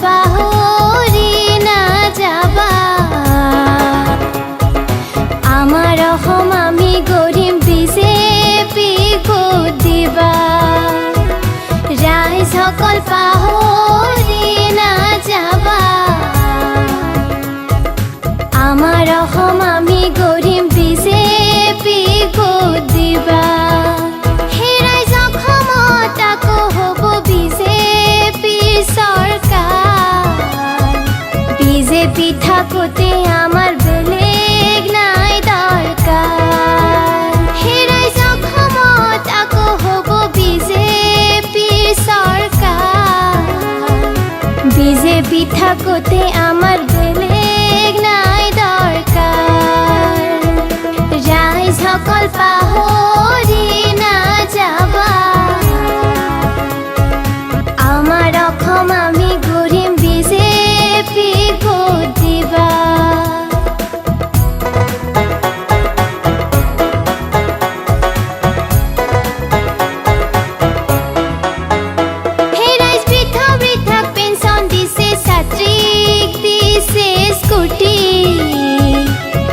পাহৰি নাযাবা আমাৰ অসম আমি গঢ়িম বিজেপিক ভোট দিবা ৰাইজসকল পাহৰি নাযাবা আমাৰ অসম আমি গঢ়িম বিজেপিক ভোট দিবা সেই ৰাইজ অসমত আকৌ হ'ব বিজেপিৰ চৰকাৰ বিজেপি থাকোঁতে আমাৰ বেলেগ নাই দৰকাৰ সেই ৰাইজ অসমত আকৌ হ'ব বিজেপিৰ চৰকাৰ বিজেপি থাকোঁতে আমাৰ বেলেগ নাই দৰকাৰ ৰাইজসকল পাহৰি নাযাবা আমাৰ অসম আমি গঢ়িম বিজেপিক ভোট দিবা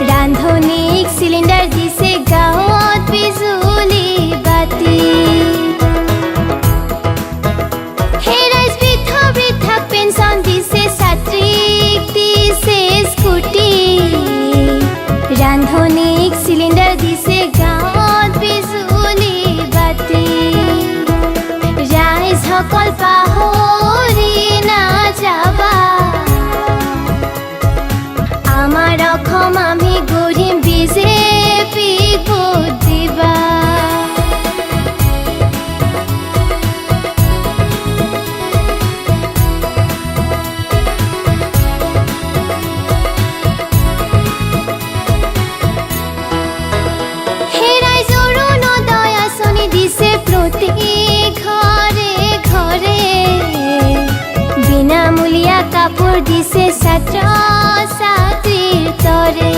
रांधनिक सिलिंडर दिसे गाँवत बिजुली बाती राइज बृद्धक पेंशन दिसे छात्रीक दिसे स्कूटी रांधनिक सिलिंडर दिसे गाँवत बिजुली बाती राइज सकल पाहरि नाजाबा আমাৰ অসম আমি গঢ়িম বিজেপিক ভোট দিবা সেই ৰাইজৰ অৰুণোদয় আঁচনি দিছে প্ৰতি ঘৰে ঘৰে বিনামূলীয়া কাপোৰ দিছে ছাত্ৰ ছাত্ৰীৰ তৰে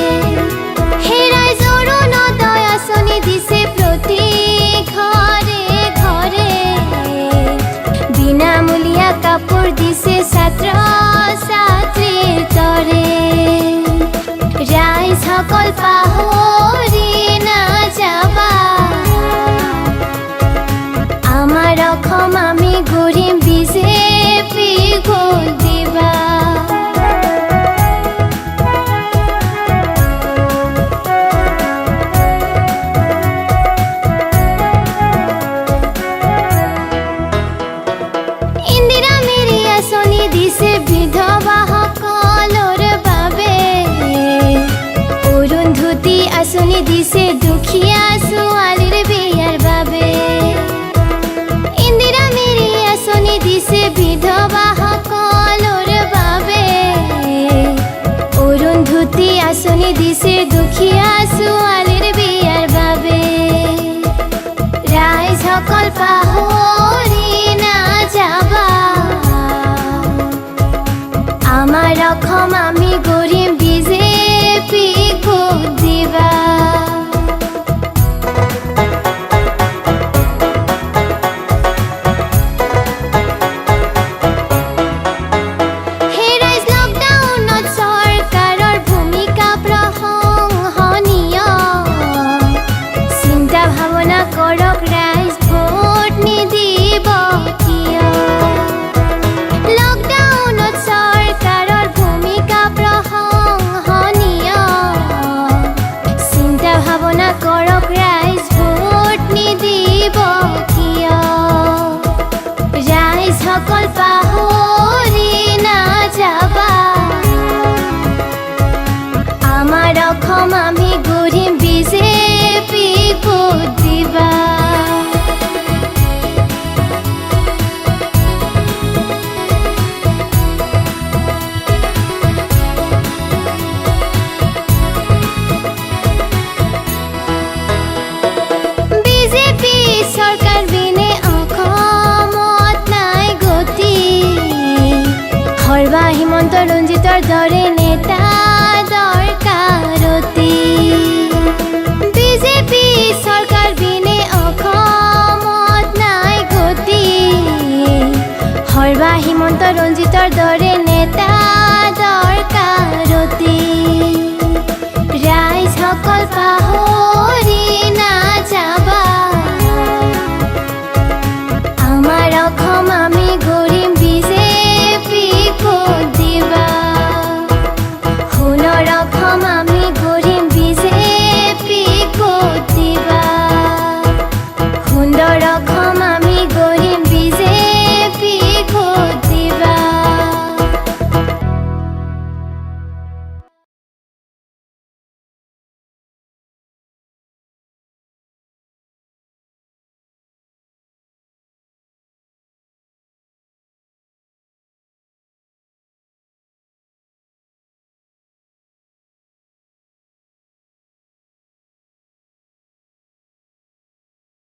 সেই ৰাইজৰ অৰুণোদয় আঁচনি দিছে প্ৰতি ঘৰে ঘৰে বিনামূলীয়া কাপোৰ দিছে ছাত্ৰ ছাত্ৰীৰ তৰে ৰাইজসকল পাহৰি নাযাবা আমাৰ অসম আমি গঢ়িম বিজেপিক ভোট দিবা ইন্দিৰা মেৰী আঁচনি দিছে বিধৱাসকলৰ বাবে অৰুন্ধতী আঁচনি দিছে দুখীয়া ছোৱালীৰ বিয়াৰ বাবে ইন্দিৰা মেৰী আঁচনি দিছে বিধৱাসকলৰ বাবে অৰুন্ধতী আঁচনি দিছে দুখীয়া ছোৱালীৰ বিয়াৰ বাবে ৰাইজসকল পাহৰি নাযাবা আমাৰ অসম আমি গঢ়িম বিজেপিক ভোট দিবা কৰক ৰাইজ ভোট নিদিব কিয় লকডাউনত চৰকাৰৰ ভূমিকা প্ৰশংসনীয় চিন্তা ভাৱনা কৰক ৰাইজ ভোট নিদিব কিয় ৰাইজসকল পাহৰি নাযাবা আমাৰ অসম আমি গঢ়িম বিজেপিক ভোট দিবা বিজেপি চৰকাৰ বিনে অসমত নাই গতি খৰ্বা হিমন্ত ৰঞ্জিতৰ দৰে নেতা দৰকাৰতি বিজেপি চৰকাৰ বিনে অসমত নাই গতি খৰ্বা হিমন্ত ৰঞ্জিতৰ দৰে